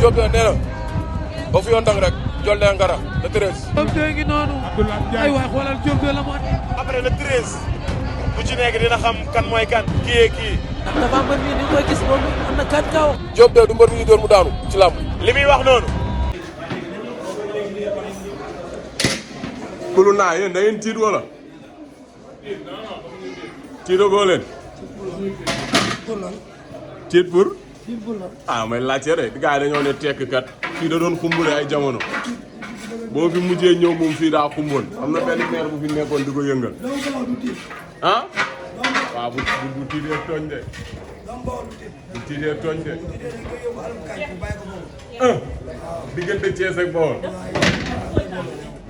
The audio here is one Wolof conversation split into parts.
Diop nee na ba fu yoon dang rek jol lee ngara le 13. Diop de ngi noonu. ay waay xoolal Diop de la mu andi. après le 13 bu ci nekk dina xam kan mooy kan. kii kii. ndax dafa mbër mi ni koy gis moom am na 4 kaw. Diop de du mbër mi ñu door mu daanu ci làmb. li muy wax noonu. kulu naa yéen da ngeen tiit wala. tiitagoo leen. tiit pour. ah may laajte rek gars yi dañoo ne tekk kat fii da doon xumbule ay jamono boo fi mujjee ñëw moom fii daa xumboon am na benn maire bu fi nekkoon di ko yëngal ah waaw bu tiitee tooñ de bu tiitee tooñ de diggante Thiès ak Bawol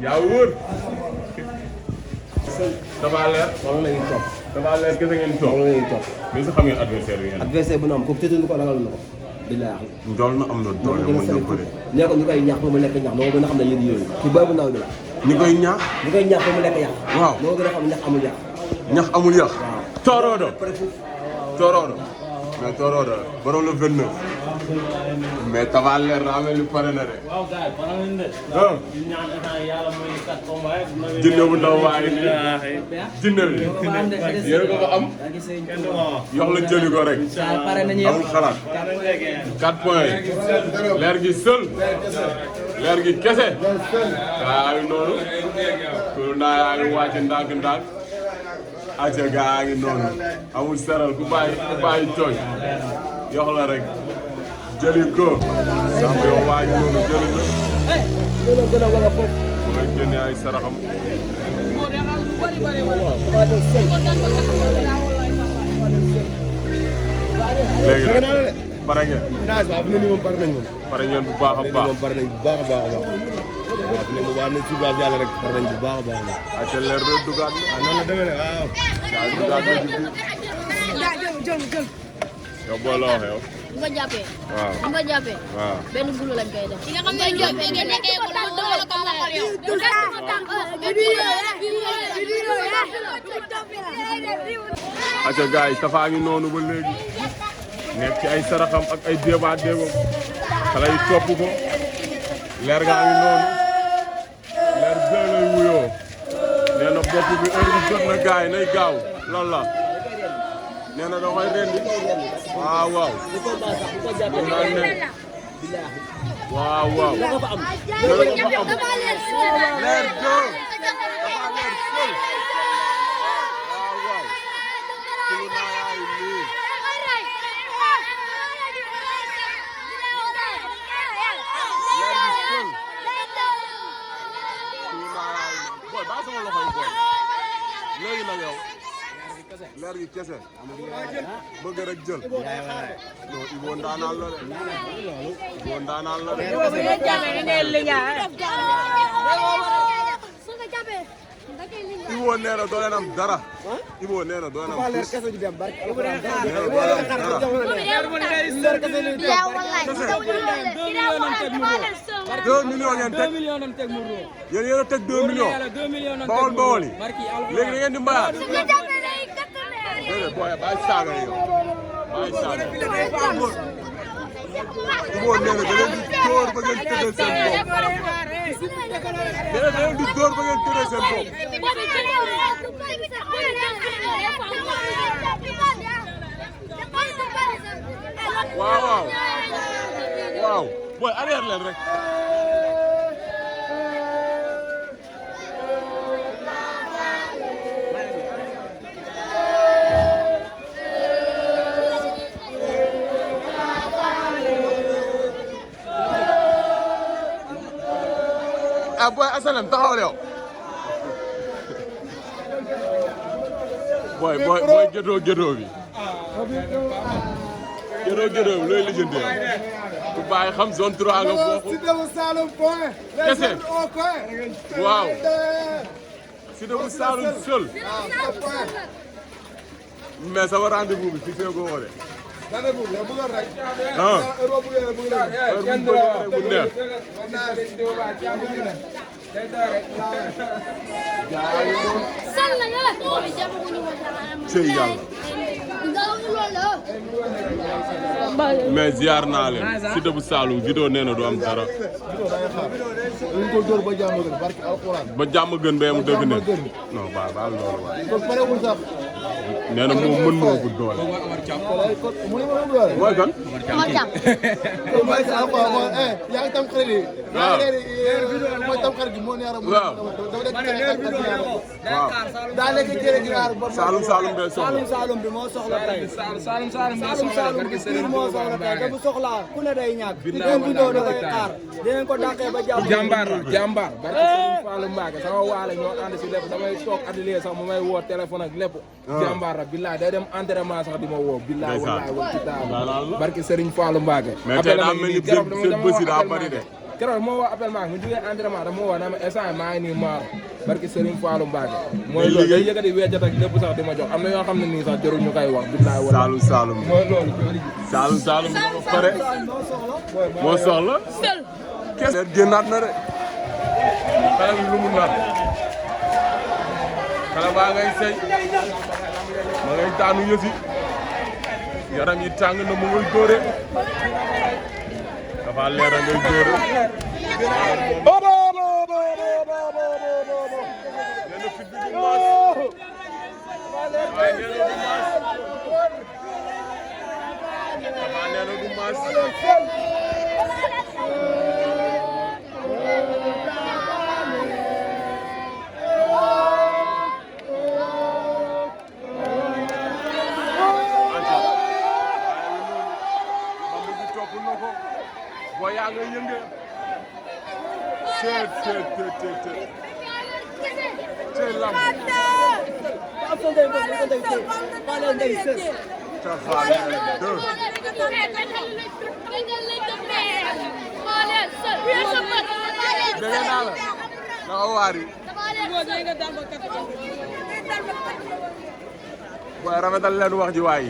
yaa wóor dafa leer wala la ñuy topp. dafa leer kese ngeen toog wala la ñuy topp. mais sa xam ngeen adversaire bi ngeen adversaire bu na am kooku tëdd ko ragal na ko. billaahi. njool na am na doole mën na bëri nee ko ñu koy ñaax ba mu lekk ñax moo gën a xam ne yéen yooyu. ci booy bu ndaw bi la. ñi koy ñaax ñu koy ñaax ba mu lekk yàq. waaw moo gën a xam ñax amul yàq. ñax amul yàq waaw. tooroodo tooroodo mais tooroodo borom le 29 mais Tapha Leer daa mel ni pare na de waaw gars yi pare nañ de. ah ñu ñaan état yàlla mooy 4 combats yi. jinne bu ndaw waaye jinne bi yéen ko am yox la jëli ko rek amul xalaat 4 points yi leer gi sël leer gi kese gaa yi noonu kulu naa yaa ngi wàcc ndànk-ndànk aca gaa ngi noonu amul seral ku bàyyi tooñ yox la rek jëli ko samp yow waa ngi noonu jëli la mooy génne ay saraxam léegi nag pare ngeen waaw fi ne nii moom pare nañ moom. pare ngeen bu baax a baax moom pare nañ bu baax a baax a baax. waaw fi ne moom waa nañ si base yàlla rek pare nañ bu baax a baax. aca leer de dugaat waaw noonu la demee ne waaw. yaa dugaat de ci biir yow boo la waxee yow bu ko jàppee. waaw bu ko jàppee. waaw benn bulu lañ koy def. ki nga xam ne ñoom ñoo ngi nekkee ko dama la ko waxal yow. aca gars yi Tapha ngi noonu ba léegi nekk ci ay saraxam ak ay débat déggoo xale yi topp ko leer gaa ngi noonu leer bee lay wuyoo nee na bopp bi heure bi jot na gars yi nay gaaw loolu la nee na da koy rendi waaw waaw mun naa ne waaw waaw leer go leer sël waaw waaw kulu naa yaay lii boy baa sama loxo yi boy léegi nag yow leer gi kese bëgg rek jël non Ibo ndaanaan la de Ibo ndaanaan la de Ibo nee na doo leen am dara Ibo nee na doo leen am deux millions ngeen teg yéen yéen a teg 2 millions bawol bawol yi léegi da ngeen di mbayaat déedéet booy bàyyi saaga yi yow bàyyi saaga Ibo nee na da leen di dóor ba ngeen tëddal seen bopp nee na da leen di dóor ba ngeen tëddal seen bopp waaw waaw waaw booy arrière leen rek ah booy asalem taxawal yow booy gétoo bi gétoo bi looy lijjanti yow ku bàyyi xam zone 3 nga bokk kese waaw Cité bu Saloum seul mais sama rendez-vous bi fixé ko de ah heure bu neex cey yàlla mais ziar naa leen Siteu bu Saloum vidéo nee na du am dara. dañ ko dóor ba jàmm gën barki alxuraan. ba jàmm gën ba mu dëgg ne non baal loolu waay. kon parewul sax. nee na moom mën moo ko doole. mooy kan. yaa ngi tam xarit yi. waaw mooy tam xarit bi moo neex a. waaw daa nekk jërë ginaar ba. Saloum bee soxla. Saloum bi moo soxla tey. Saloum bi biir moo soxla tey te bu soxlaa ku ne day ñàkk. di ngeen bindoo da koy xaar dinañ ko dàqee ba jàmm. jàmbaar la jàmbaar. barke Serigne Fallou Mbacke sama waale ñoo ànd si lépp damay toog atelier sax mu may woo téléphone ak lépp. jàmbaar la billaay day dem entraînement sax di ma woo. billaay wallaay wa ci daal barke Serigne Fallou Mbacke. mais tey daa mel ni seen bës yi daa bari de. keroog moo woo appel maa mu jógee entraînement dama woo naa ma instant maa ngi nii maaro barke Serigne Fallou Mbacke. mooy loolu day yëkkati weccat ak lépp sax di ma jox am na yoo xam ne nii sax jarul ñu koy wax billaay wallaay. Saloum mooy loolu. Saloum moo pare moo soxla. kese génnaat na de. xale bi lu mu nar. xale baa ngay sey. ma ngay taanu yësi. yaram yi tàng na mu ngay dóore. dafa leer a ngay dóore. nee na fit bi du maas. waaye nee na du maas. dafa nee na du maas. boo yaa nga yënge seet lam dégg naa la nga waari booy rafetal leen wax ji waay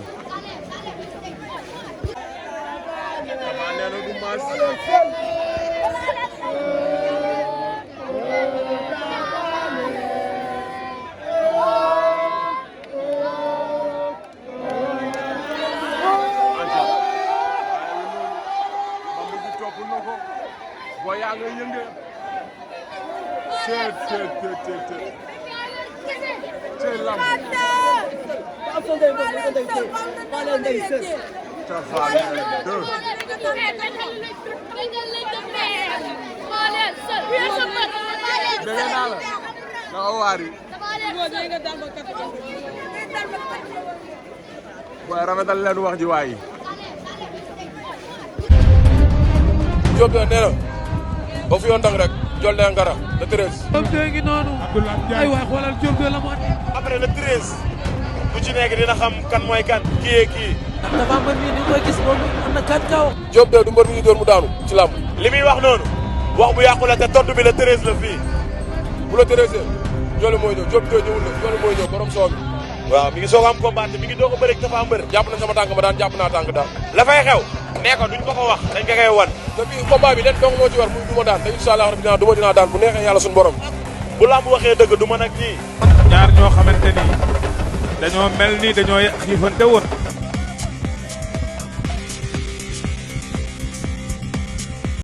boo yaa nga yënge seet lam dégg naa la nga waari booy rafetal leen wax ji waay Diop nee na ba fi yoon dang rek jol ne ngara le 13. Diop de ngi noonu. ay waay xoolal Diop de la mu andi. après le 13 bu ci nekk dina xam kan mooy kan kii kii. dafa mbër mi ni koy gis moom am na kan kaw. Diop de du mbër mi ñu door mu daanu ci làmb. li muy wax noonu wax bu yàqu la te tontu bi le 13 la fii. bu la 13 Joli mooy ñëw Diop de ñëwul la Joli mooy ñëw borom soo bi. waaw mi ngi soog am combat mi ngi doog a bëri Tapha Mbeur. jàpp na sama tànk ma daan jàpp naa tànk daal. la fay xew. nee ko duñ ko ko wax dañ ko koy wan. te bii combat bi leen dong moo ci war muy du ma daan te incha allah rabbi dinaa daan bu neexee yàlla suñu borom. bu lamb waxee dëgg du mën ak ñii. ñaar ñoo xamante ni dañoo mel ni dañoo xiifante woon